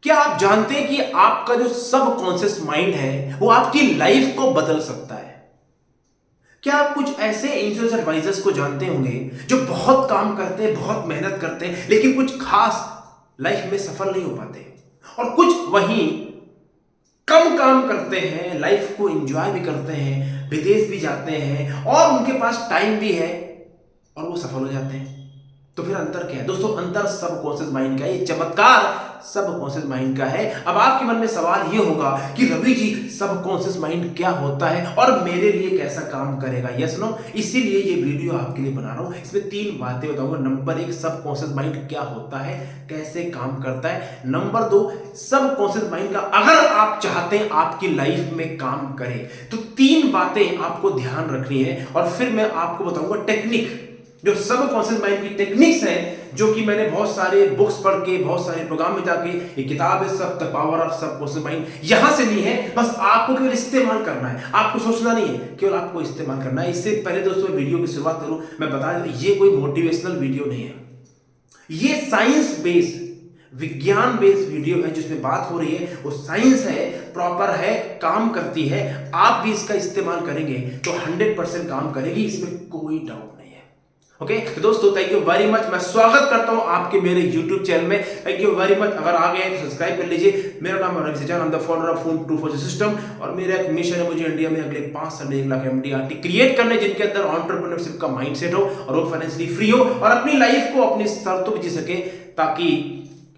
क्या आप जानते हैं कि आपका जो सबकॉन्शियस माइंड है वो आपकी लाइफ को बदल सकता है? क्या आप कुछ ऐसे इंश्योरेंस एडवाइजर्स को जानते होंगे जो बहुत काम करते हैं, बहुत मेहनत करते हैं, लेकिन कुछ खास लाइफ में सफल नहीं हो पाते, और कुछ वहीं कम काम करते हैं, लाइफ को एंजॉय भी करते हैं, विदेश भी जाते हैं और उनके पास टाइम भी है और वो सफल हो जाते हैं। तो फिर अंतर क्या है दोस्तों? अंतर सबकॉन्शियस माइंड का, ये चमत्कार सबकॉन्शियस माइंड का है। अब आपके मन में सवाल ये होगा कि रवि जी, सबकॉन्शियस माइंड क्या होता है और मेरे लिए कैसा काम करेगा? यस नो, इसीलिए ये वीडियो आपके लिए बना रहा हूं। इसमें 3 बातें बताऊंगा। नंबर 1, सबकॉन्शियस माइंड क्या होता है, कैसे काम करता है। नंबर 2, सबकॉन्शियस माइंड का अगर आप चाहते हैं आपकी लाइफ में काम करे तो 3 बातें आपको ध्यान रखनी है, और फिर मैं आपको बताऊंगा टेक्निक, जो सबकॉन्शियस माइंड की टेक्निक्स हैं, जो कि मैंने बहुत सारे बुक्स पढ़ के, बहुत सारे प्रोग्राम में जाके, ये किताब है सब the power of subconscious mind, यहां से ली है। बस आपको केवल इस्तेमाल करना है, आपको सोचना नहीं है, केवल आपको इस्तेमाल करना है। इससे पहले दोस्तों वीडियो की शुरुआत करूं, मैं बता दूं ये कोई मोटिवेशनल वीडियो नहीं है, ये साइंस बेस्ड, विज्ञान बेस्ड वीडियो है। जिसमें बात हो रही है वो साइंस है, प्रॉपर है, काम करती है। आप भी इसका इस्तेमाल करेंगे तो 100% काम करेगी, इसमें कोई डाउट नहीं है। ओके तो दोस्तों, थैंक यू वेरी मच। मैं स्वागत करता हूं आपके मेरे यूट्यूब चैनल में। Thank you very much. अगर आ गए तो सब्सक्राइब कर लीजिए। मेरा नाम है रवि सजान, I am the founder of phone 240 system, और मेरा एक मिशन है, मुझे इंडिया में अगले 5 साल में 1 लाख MDRT क्रिएट करने, जिनके अंदर एंटरप्रेन्योरशिप का माइंडसेट हो और वो फाइनेंशियली फ्री हो और अपनी लाइफ को अपनी शर्तों पर जी सके, ताकि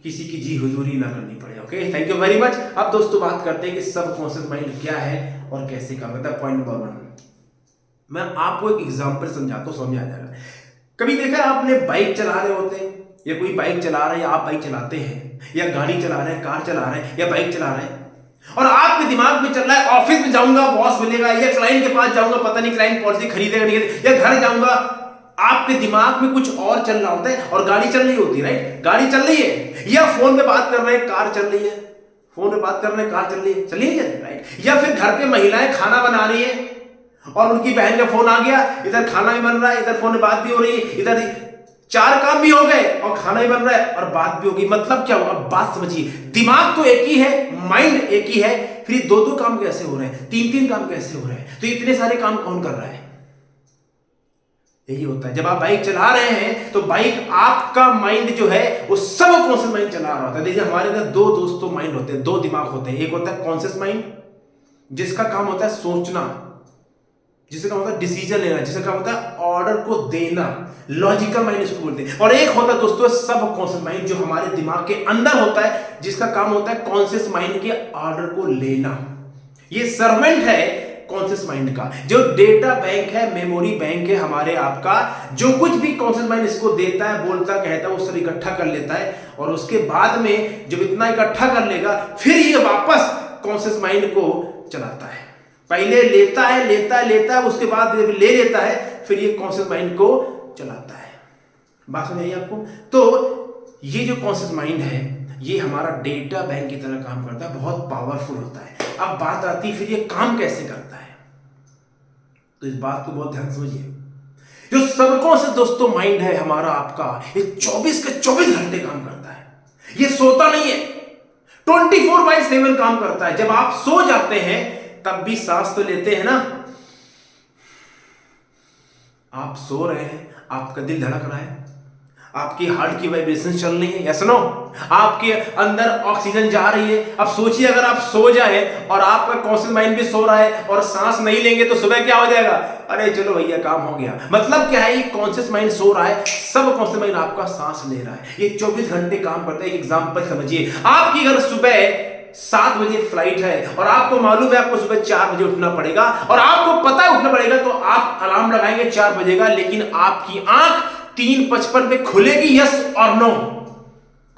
किसी की जी हुजूरी ना करनी पड़े। Okay, thank you very much. अब दोस्तों बात करते हैं कि सबकॉन्शियस माइंड क्या है और कैसे काम करता है। पॉइंट नंबर 1, मैं आपको एक एग्जांपल समझाता हूं, समझ आ जाएगा। कभी देखा है आपने, बाइक चला रहे होते हैं, या कोई बाइक चला रहा है, या आप बाइक चलाते हैं, या गाड़ी चला रहे हैं, कार चला रहे हैं, या बाइक चला रहे हैं, और आपके दिमाग में चल रहा है ऑफिस में जाऊंगा, बॉस मिलेगा, या क्लाइंट के पास जाऊंगा, पता नहीं क्लाइंट पॉलिसी खरीदेगा नहीं, या घर जाऊंगा। आपके दिमाग में कुछ और चल रहा होता है और गाड़ी चल रही होती है, राइट? गाड़ी चल रही है, या फोन पे बात कर रहे हैं, कार चल रही है, फोन पे बात कर रहे हैं, कार चल रही है, चलिए राइट? या फिर घर पे महिलाएं खाना बना रही है और उनकी बहन का फोन आ गया, इधर खाना भी बन रहा है, इधर फोन में बात भी हो रही है, इधर 4 काम भी हो गए और खाना भी बन रहा है और बात भी होगी। मतलब क्या हुआ? बात समझिए, दिमाग तो एक ही है, माइंड एक ही है, फिर 2-2 काम कैसे हो रहे हैं, 3-3 काम कैसे हो रहे हैं? तो इतने सारे काम कौन कर रहा है? यही होता है जब आप बाइक चला रहे हैं, तो बाइक आपका माइंड जो है वो सबकॉन्शियस माइंड चला रहा होता है। देखिए, हमारे अंदर 2 दोस्तों माइंड होते हैं, 2 दिमाग होते हैं। एक होता है कॉन्शियस माइंड, जिसका काम होता है सोचना, जिसका काम होता है डिसीजन लेना, जिसका काम होता है ऑर्डर को देना, लॉजिकल माइंड इसको बोलते हैं। और एक होता है दोस्तों सबकॉन्शियस माइंड, जो हमारे दिमाग के अंदर होता है, जिसका काम होता है कॉन्शियस माइंड के ऑर्डर को लेना। ये सर्वेंट है कॉन्शियस माइंड का, जो डेटा बैंक है, मेमोरी बैंक है हमारे आपका। जो कुछ भी कॉन्शियस माइंड इसको देता है, बोलता, कहता है, वो सब इकट्ठा कर लेता है, और उसके बाद में जब इतना इकट्ठा कर लेगा, फिर ये वापस कॉन्शियस माइंड को चलाता है। पहले लेता है, उसके बाद ले लेता है, फिर ये कॉन्शियस माइंड को चलाता है। बात समझ आई आपको? तो ये जो कॉन्शियस माइंड है, ये हमारा डेटा बैंक की तरह काम करता है, बहुत पावरफुल होता है। अब बात आती है फिर ये काम कैसे करता है, तो इस बात को बहुत ध्यान समझिए। जो सबकॉन्शियस दोस्तों माइंड है हमारा आपका, ये 24 के 24 घंटे काम करता है, ये सोता नहीं है, 24/7 काम करता है। जब आप सो जाते हैं तब भी सांस तो लेते हैं ना, आप सो रहे हैं, आपका दिल धड़क रहा है, आपकी हार्ट की वाइब्रेशन चल रही है, यस नो, आपके अंदर ऑक्सीजन जा रही है। अब सोचिए, अगर आप सो जाए और आपका कॉन्शियस माइंड भी सो रहा है और सांस नहीं लेंगे तो सुबह क्या हो जाएगा? अरे चलो भैया, काम हो गया। मतलब क्या है? कॉन्शियस माइंड सो रहा है, सब कॉन्शियस माइंड आपका सांस ले रहा है, ये 24 घंटे काम करता है। एक एग्जांपल समझिए, आपकी अगर सुबह 7 बजे फ्लाइट है और आपको मालूम है आपको सुबह 4 बजे उठना पड़ेगा, और आपको पता है उठना पड़ेगा, तो आप अलार्म लगाएंगे 4 बजे का, लेकिन आपकी आंख 3:55 पे खुलेगी, यस और नो?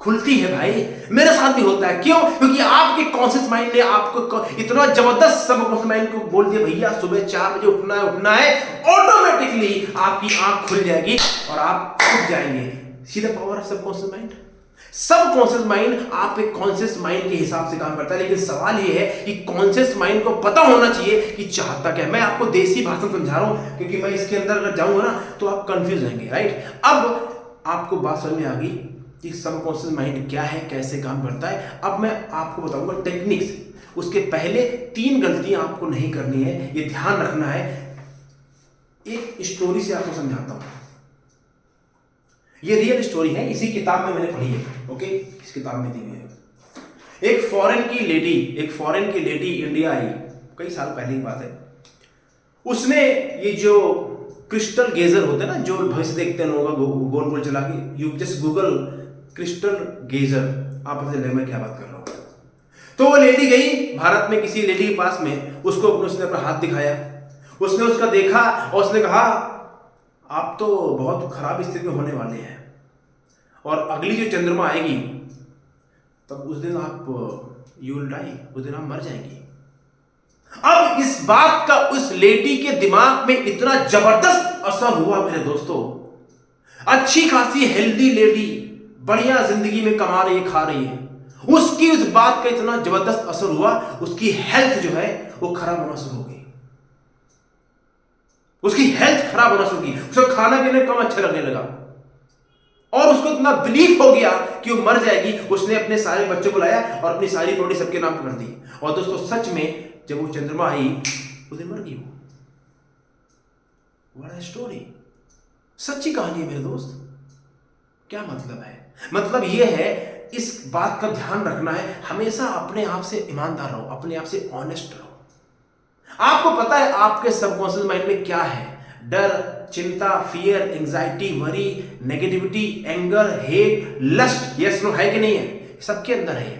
खुलती है भाई, मेरे साथ भी होता है। क्यों? क्योंकि आपके कॉन्शियस माइंड ने आपको इतना जबरदस्त सबकॉन्शियस माइंड को बोल दिया, भैया सुबह 4 बजे उठना है, ऑटोमेटिकली आपकी आंख खुल जाएगी और आप उठ जाएंगे। See the power of subconscious mind. Subconscious mind आपके कॉन्शियस माइंड के हिसाब से काम करता है, लेकिन सवाल यह है कि कॉन्शियस माइंड को पता होना चाहिए कि चाहता क्या है। मैं आपको देसी भाषा समझा रहा हूं, क्योंकि मैं इसके अंदर अगर जाऊंगा ना तो आप कंफ्यूज रहेंगे, राइट? अब आपको बात समझ में आ गई कि सबकॉन्शियस माइंड क्या है, कैसे काम करता है। अब मैं आपको बताऊंगा टेक्निक्स। उसके पहले 3 गलतियां आपको नहीं करनी है, ये ध्यान रखना है। एक स्टोरी से आपको समझाता हूं, ये रियल स्टोरी है, इसी किताब में मैंने पढ़ी है। ओके, इस किताब में दी हुई है। एक फॉरेन की लेडी इंडिया आई, कई साल पहले की बात है। उसने ये जो क्रिस्टल गेजर होते हैं ना, जो भविष्य देखते हैं लोगों का गोल गोल चला के, यू जस्ट गूगल क्रिस्टल गेजर, आप समझ मैं क्या बात कर रहा हूं। तो वो लेडी गई भारत में किसी लेडी के पास में, उसको उसने अपना हाथ दिखाया, उसने उसका देखा और उसने कहा आप तो बहुत खराब स्थिति में होने वाले हैं, और अगली जो चंद्रमा आएगी तब उस दिन आप यू विल डाई, उस दिन आप मर जाएंगी। अब इस बात का उस लेडी के दिमाग में इतना जबरदस्त असर हुआ मेरे दोस्तों, अच्छी खासी हेल्दी लेडी, बढ़िया जिंदगी में कमा रही है, खा रही है, उसकी उस बात का इतना जबरदस्त असर हुआ, उसकी हेल्थ जो है वो खराब होना शुरू हो गई। उसकी हेल्थ खराब होना शुरू की, उसको खाना पीना कम अच्छा लगने लगा, और उसको इतना बिलीफ हो गया कि वो मर जाएगी। उसने अपने सारे बच्चों को लाया और अपनी सारी बॉडी सबके नाम कर दी। और दोस्तों सच में जब वो चंद्रमा आई उस दिन मर गई वो। व्हाट अ स्टोरी, सच्ची कहानी है मेरे दोस्त। क्या मतलब है? मतलब ये है, इस बात का ध्यान रखना है, हमेशा अपने आप से ईमानदार रहो, अपने आप से ऑनेस्ट रहो। आपको पता है आपके सबकॉन्शियस माइंड में क्या है? डर, चिंता, fear, anxiety, worry, negativity, anger, hate, lust, yes no है कि नहीं है? सबके अंदर है।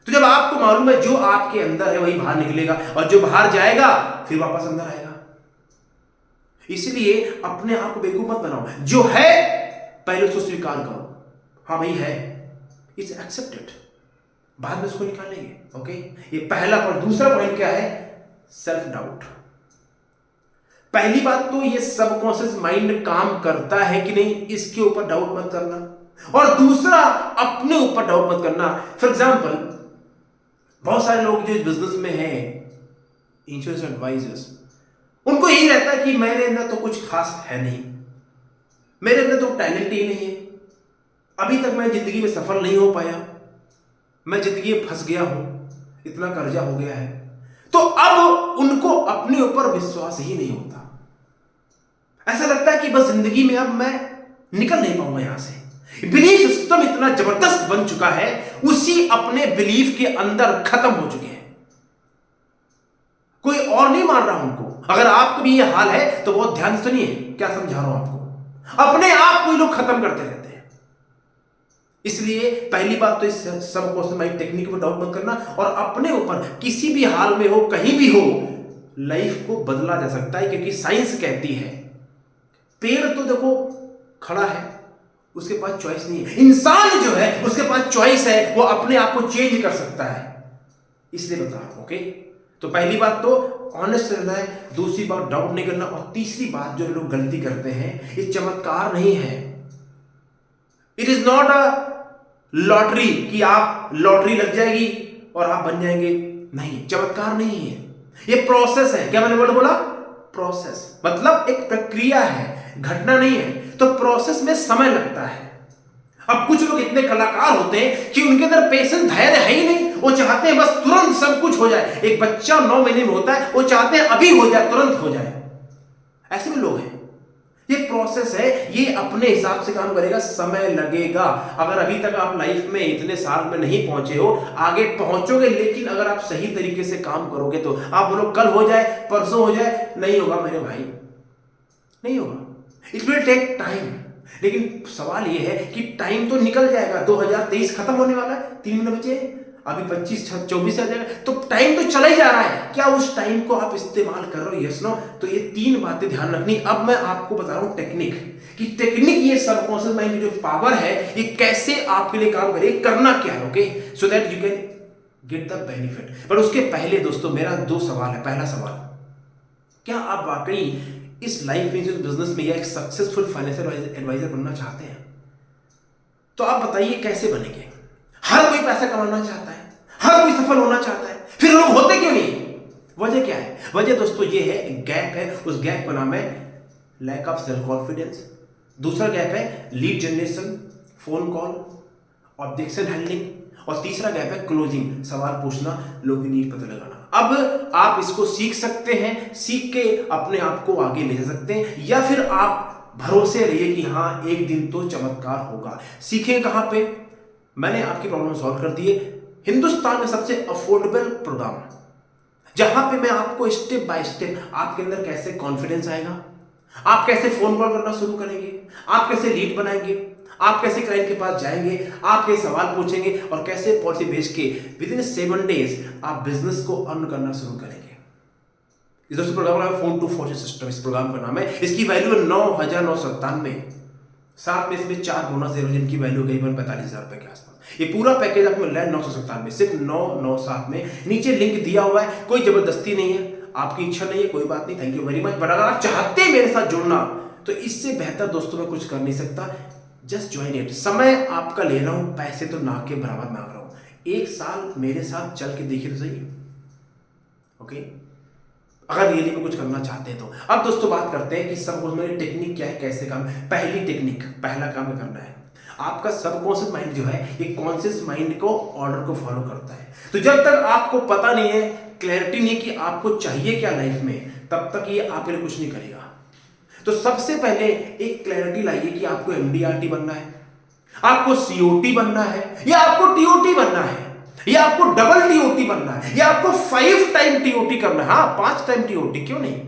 तो जब आपको मालूम है जो आपके अंदर है वही बाहर निकलेगा, और जो बाहर जाएगा फिर वापस अंदर आएगा। इसलिए अपने आप को बेवकूफ मत बनाओ, जो है पहले उसको स्वीकार करो। हाँ भाई है, इट्स एक्सेप्टेड, बाद में उसको निकालेंगे। ओके, ये पहला पॉइंट। दूसरा पॉइंट क्या है? Self doubt. पहली बात तो ये सबकॉन्शियस माइंड काम करता है कि नहीं, इसके ऊपर डाउट मत करना। और दूसरा, अपने ऊपर डाउट मत करना। फॉर एग्जाम्पल, बहुत सारे लोग जो इस बिजनेस में हैं, इंश्योरेंस एडवाइजर्स, उनको यही रहता है कि मेरे अंदर तो कुछ खास है नहीं, मेरे अंदर तो टैलेंट ही नहीं है, अभी तक मैं जिंदगी में सफल नहीं हो पाया, मैं जिंदगी में फंस गया हूं, इतना कर्जा हो गया है। तो अब उनको अपने ऊपर विश्वास ही नहीं होता। ऐसा लगता है कि बस जिंदगी में अब मैं निकल नहीं पाऊंगा यहां से। बिलीफ सिस्टम इतना जबरदस्त बन चुका है, उसी अपने बिलीफ के अंदर खत्म हो चुके हैं, कोई और नहीं मान रहा उनको। अगर आपको भी ये हाल है तो बहुत ध्यान से सुनिए क्या समझा रहा हूं आपको। अपने आप को लोग खत्म करते रहते हैं। इसलिए पहली बात तो इस सबकॉन्शियस माइंड टेक्निक पर डाउट मत करना, और अपने ऊपर किसी भी हाल में हो, कहीं भी हो, लाइफ को बदला जा सकता है। क्योंकि साइंस कहती है, पेड़ तो देखो खड़ा है, उसके पास चॉइस नहीं है। इंसान जो है उसके पास चॉइस है, वो अपने आप को चेंज कर सकता है। इसलिए बता रहा हूं। ओके, तो पहली बात तो ऑनेस्ट रहना है, दूसरी बात डाउट नहीं करना, और तीसरी बात जो लोग गलती करते हैं, ये चमत्कार नहीं है। It is not a lottery कि आप लॉटरी लग जाएगी और आप बन जाएंगे, नहीं, चमत्कार नहीं है, ये प्रोसेस है। क्या मैंने वर्ड बोला? प्रोसेस, मतलब एक प्रक्रिया है, घटना नहीं है। तो प्रोसेस में समय लगता है। अब कुछ लोग इतने कलाकार होते हैं कि उनके अंदर पेशेंस, धैर्य है ही नहीं, वो चाहते हैं बस तुरंत सब कुछ हो जाए। एक बच्चा 9 महीने में होता है, वो चाहते हैं अभी हो जाए, तुरंत हो जाए। ऐसे भी लोग हैं। ये प्रोसेस है, ये अपने हिसाब से काम करेगा, समय लगेगा। अगर अभी तक आप लाइफ में इतने साल में नहीं पहुंचे हो, आगे पहुंचोगे, लेकिन अगर आप सही तरीके से काम करोगे तो आप बोलो कल हो जाए, परसों हो जाए, नहीं होगा मेरे भाई, नहीं होगा। It will take time. लेकिन सवाल ये है कि टाइम तो निकल जाएगा, 2023 खत्म होने वाला है, 3 महीने बचे, अभी 25-24 आ जाएगा, तो टाइम तो चला ही जा रहा है। क्या उस टाइम को आप इस्तेमाल कर रहे हो? Yes no? तो ये 3 बातें ध्यान रखनी। अब मैं आपको बता रहा हूं टेक्निक, कि टेक्निक, ये सबकॉन्शियस माइंड की जो पावर है, ये कैसे आपके लिए काम करे, करना क्या है। Okay, so that you can get the benefit. पर उसके पहले दोस्तों मेरा 2 सवाल है। पहला सवाल, क्या आप वाकई इस लाइफ इंश्योरेंस बिजनेस में या एक सक्सेसफुल फाइनेंशियल एडवाइजर बनना चाहते हैं? तो आप बताइए कैसे बनेंगे? हर कोई पैसा कमाना चाहता है, हर कोई सफल होना चाहता है, फिर लोग होते क्यों नहीं? वजह क्या है? वजह दोस्तों ये है, गैप है। उस गैप का नाम है लैक ऑफ सेल्फ कॉन्फिडेंस। दूसरा गैप है lead generation, phone call, objection handling, और तीसरा गैप है क्लोजिंग, सवाल पूछना, लोगों की नीड पता लगाना। अब आप इसको सीख सकते हैं, सीख के अपने आप को आगे ले जा सकते हैं, या फिर आप भरोसे रहिए कि हाँ एक दिन तो चमत्कार होगा। सीखें कहां पे? मैंने आपकी प्रॉब्लम सॉल्व कर दी है। हिंदुस्तान में सबसे अफोर्डेबल प्रोग्राम, जहां पे मैं आपको स्टेप बाय स्टेप आपके अंदर कैसे कॉन्फिडेंस आएगा, आप कैसे फोन कॉल करना शुरू करेंगे, आप कैसे लीड बनाएंगे, आप कैसे क्लाइंट के पास जाएंगे, आप कैसे सवाल पूछेंगे, और कैसे पॉलिसी बेच के विद इन 7 days आप बिजनेस को अर्न करना शुरू करेंगे। इस दोस्तों प्रोग्राम है फोन टू फॉर्चून सिस्टम, इस प्रोग्राम का नाम है। इसकी वैल्यू है 9,997, साथ में इसमें 4 बोनस है जिनकी वैल्यू करीबन 45,000 रुपए के आसपास। ये पूरा पैकेज आपको मिल रहा है 997, सिर्फ 997 में। नीचे लिंक दिया हुआ है, कोई जबरदस्ती नहीं है, आपकी इच्छा नहीं है, कोई बात नहीं, thank you very much. But अगर आप चाहते हैं मेरे साथ जुड़ना, तो इससे बेहतर दोस्तों मैं कुछ कर नहीं सकता। Just join it. समय आपका ले रहा हूं, पैसे तो ना के बराबर मांग रहा हूं। 1 साल मेरे साथ चल के देखिए तो सही, ओके? अगर रियली में कुछ करना चाहते हैं तो। अब दोस्तों बात करते हैं कि सबकॉन्शियस टेक्निक क्या है, कैसे काम। पहली टेक्निक, पहला काम करना है, आपका सबकॉन्शियस माइंड जो है ये कॉन्शियस माइंड को ऑर्डर को फॉलो करता है। तो जब तक आपको पता नहीं है, क्लैरिटी नहीं कि आपको चाहिए क्या लाइफ में, तब तक ये आपके लिए कुछ नहीं करेगा। तो सबसे पहले एक क्लैरिटी लाइए कि आपको एमडीआरटी बनना है, आपको सीओटी बनना है, या आपको टीओटी बनना है, या आपको डबल टीओटी बनना है, या आपको 5 टाइम टीओटी करना है। हाँ, 5 टाइम टीओटी क्यों नहीं?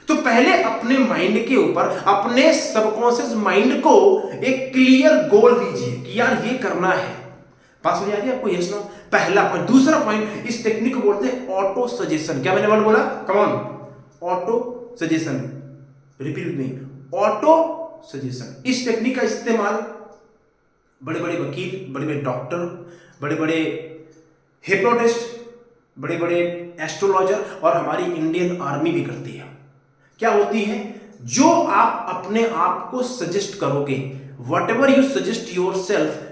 तो पहले अपने माइंड के ऊपर, अपने सबकॉन्शियस माइंड को एक क्लियर गोल दीजिए कि यार ये करना है। बात समझ आ रही है आपको? Yes no? पहला पॉइंट। दूसरा पॉइंट, इस टेक्निक को बोलते हैं ऑटो सजेशन। क्या मैंने वर्ड बोला? Come on, auto suggestion. Repeat with me, auto suggestion. इस टेक्निक का इस्तेमाल बड़े बड़े वकील, बड़े बड़े डॉक्टर, बड़े बड़े हिप्नोटिस्ट, बड़े बड़े एस्ट्रोलॉजर और हमारी इंडियन आर्मी भी करती है। क्या होती है? जो आप अपने आप को सजेस्ट करोगे, what ever you suggest your self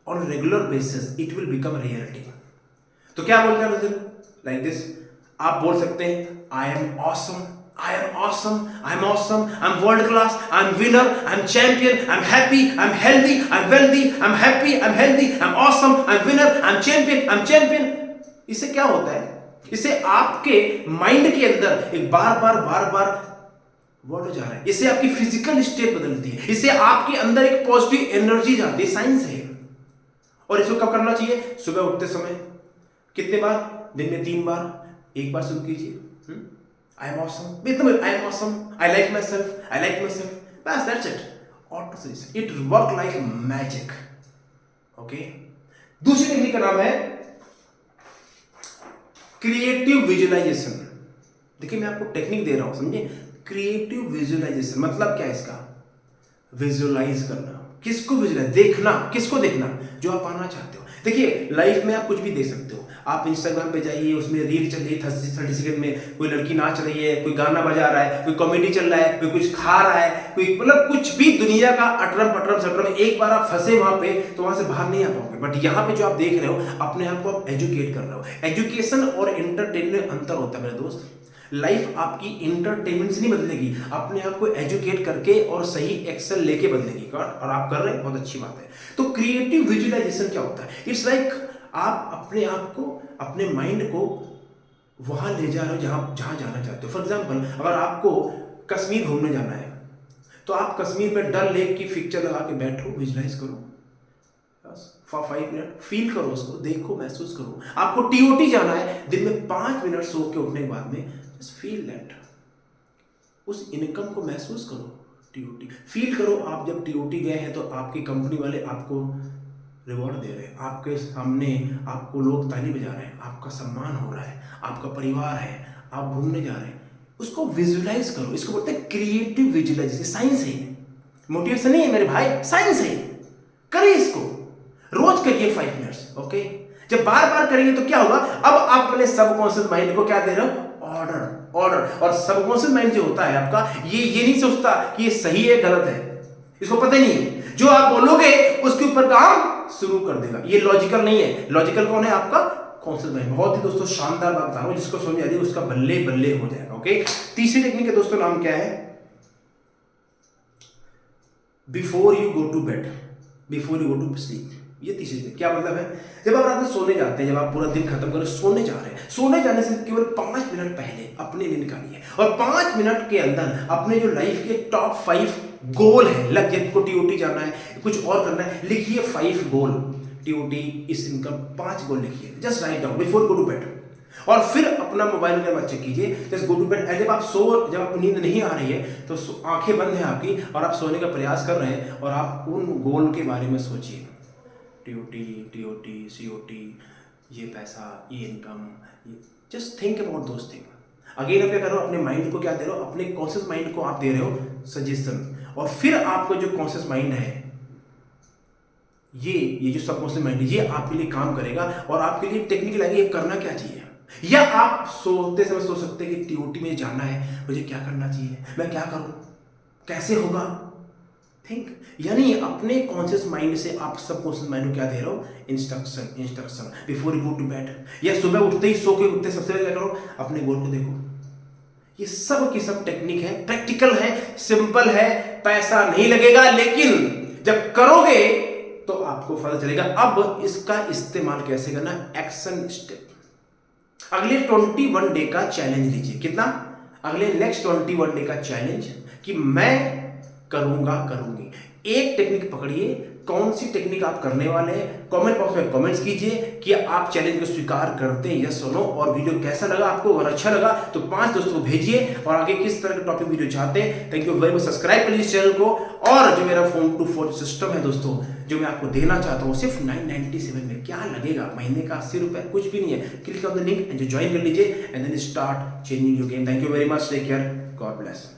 on regular basis, it will become reality. तो क्या बोलते हैं लाइक दिस? आप बोल सकते हैं I am awesome, I am awesome, I am awesome, I am world class, I am winner, I am champion, I am happy, I am healthy, I am wealthy, I am happy, I am healthy, I am awesome, I am winner, I am champion, I am champion। इससे क्या होता है? इससे आपके mind के अंदर एक बार बार word जा रहा है। इससे आपकी फिजिकल स्टेट बदलती है, इससे आपके अंदर एक पॉजिटिव एनर्जी जाती है। साइंस है। और इसको कब करना चाहिए? सुबह उठते समय। कितने बार? दिन में 3 बार। एक बार शुरू कीजिए, I am awesome, I am awesome, I like myself, बस that's it, auto suggestion, it work like magic, okay? दूसरी टेक्निक का नाम है क्रिएटिव विजुअलाइजेशन। देखिए मैं आपको टेक्निक दे रहा हूं, समझे? क्रिएटिव विजुअलाइजेशन मतलब क्या है इसका? विजुअलाइज करना। किसको विजुअलाइज? देखना। किसको देखना? जो आप पाना चाहते हो। देखिए लाइफ में आप कुछ भी देख सकते हो। आप इंस्टाग्राम पे जाइए, उसमें रील चल रही है 30 सेकंड में, कोई लड़की नाच रही है, कोई गाना बजा रहा है, कोई कॉमेडी चल रहा है, कोई कुछ खा रहा है, कोई मतलब कुछ भी दुनिया का अटरम पटरम सटरम। एक बार आप फंसे वहां पे तो वहां से बाहर नहीं आ पाओगे। बट यहाँ पे जो आप देख रहे हो, अपने आप को आप एजुकेट कर रहे हो। एजुकेशन और एंटरटेनमेंट अंतर होता है मेरे दोस्त। लाइफ आपकी इंटरटेनमेंट से नहीं बदलेगी, अपने आप को एजुकेट करके और सही एक्शन लेके बदलेगी। और आप कर रहे हैं, बहुत अच्छी बात है। तो क्रिएटिव विजुअलाइजेशन क्या होता है? इट्स लाइक आप अपने आप को, अपने माइंड को वहां ले जा रहे हो जहां जाना चाहते हो। फॉर एग्जाम्पल, अगर आपको कश्मीर घूमने जाना है, तो आप कश्मीर में डल लेक की पिक्चर लगा के बैठो, विजुअलाइज करो फॉर 5 मिनट, फील करो उसको, देखो, महसूस करो। आपको टीओटी जाना है, दिन में 5 मिनट सो के उठने के बाद में जस्ट फील दैट, उस इनकम को महसूस करो। टीओटी फील करो। आप जब टीओटी गए हैं तो आपकी कंपनी वाले आपको रिवॉर्ड दे रहे हैं, आपके सामने आपको लोग ताली बजा रहे हैं, आपका सम्मान हो रहा है, आपका परिवार है, आप घूमने जा रहे हैं, उसको विजुअलाइज करो। इसको बोलते हैं क्रिएटिव विजुअलाइजेशन। साइंस है, मोटिवेशन नहीं है मेरे भाई, साइंस है। करिए इसको, रोज करिए 5 मिनट्स, ओके? जब बार बार करेंगे तो क्या होगा? अब आप अपने सबकॉन्शियस माइंड को क्या दे रहे हो? ऑर्डर। और सबकॉन्शियस माइंड जो होता है आपका, ये नहीं सोचता कि ये सही है गलत है, इसको पता ही नहीं है। जो आप बोलोगे उसके ऊपर काम शुरू कर देगा। ये लॉजिकल नहीं है। लॉजिकल कौन है? आपका कॉन्शियस माइंड। बहुत ही दोस्तों शानदार बात बता रहा हूं, जिसको समझ आ रही है उसका बल्ले बल्ले हो जाएगा, ओके? तीसरी टेक्निक के दोस्तों नाम क्या है? Before you go to bed, before you go to sleep. ये तीसरी चीज क्या मतलब है, जब आप रात में सोने जाते हैं, जब आप पूरा दिन खत्म कर सोने जा रहे हैं, सोने जाने से केवल 5 मिनट पहले अपने लिए निकालिए और 5 मिनट के अंदर अपने जो लाइफ के टॉप 5 गोल है, लग जाए को टीओटी जाना है, कुछ और करना है, लिखिए 5 गोल, टीओटी इस इनकम 5 गोल लिखिए, just write down before go to bed. और फिर अपना मोबाइल वगैरह मत चेक कीजिए, जस्ट गो टू बेड। जब आप नींद नहीं आ रही है तो आंखें बंद हैं आपकी और आप सोने का प्रयास कर रहे हैं और आप उन गोल के बारे में सोचिए, टीओटी, टीओटी, सीओटी, ये पैसा, ये income, just think about those thing. Again आप क्या कर रहे हो, अपने माइंड को क्या दे रहे हो, अपने कॉन्शियस माइंड को आप दे रहे हो सजेशन, और फिर आपको जो कॉन्शियस माइंड है, ये जो सबकॉन्शियस माइंड है, ये आपके लिए काम करेगा और आपके लिए टेक्निकल आइडिया करना क्या चाहिए। या आप सोते समय सोच सकते हैं कि टीओटी में जाना है, मुझे क्या करना चाहिए, मैं क्या करूं, कैसे होगा, थिंक। यानी अपने कॉन्शियस माइंड से आप सबकॉन्शियस माइंड को क्या दे रहे हो, instruction before you go to bed, या सुबह उठते ही सो के उठते सबसे पहले क्या करो, अपने गोल को देखो। ये सब की सब टेक्निक है, प्रैक्टिकल है, सिंपल है, पैसा नहीं लगेगा, लेकिन जब करोगे तो आपको पता चलेगा। अब इसका इस्तेमाल कैसे करना, एक्शन स्टेप। अगले 21 डे का चैलेंज लीजिए, कितना, अगले नेक्स्ट 21 डे का चैलेंज कि मैं करूंगी। एक टेक्निक पकड़िए, कौन सी टेक्निक आप करने वाले हैं, कमेंट बॉक्स में कमेंट्स कीजिए कि आप चैलेंज को स्वीकार करते हैं, यस और नो। और वीडियो कैसा लगा आपको, अगर अच्छा लगा तो 5 दोस्तों को भेजिए, और आगे किस तरह के टॉपिक वीडियो चाहते हैं। Thank you very much, subscribe करिए इस चैनल को। और जो मेरा फोन टू फोन सिस्टम है दोस्तों, जो मैं आपको देना चाहता हूँ सिर्फ 997 में, क्या लगेगा, महीने का 80 रुपये, कुछ भी नहीं है। Click on the link and join कर लीजिए and then start changing your game. Thank you very much, take care, God bless.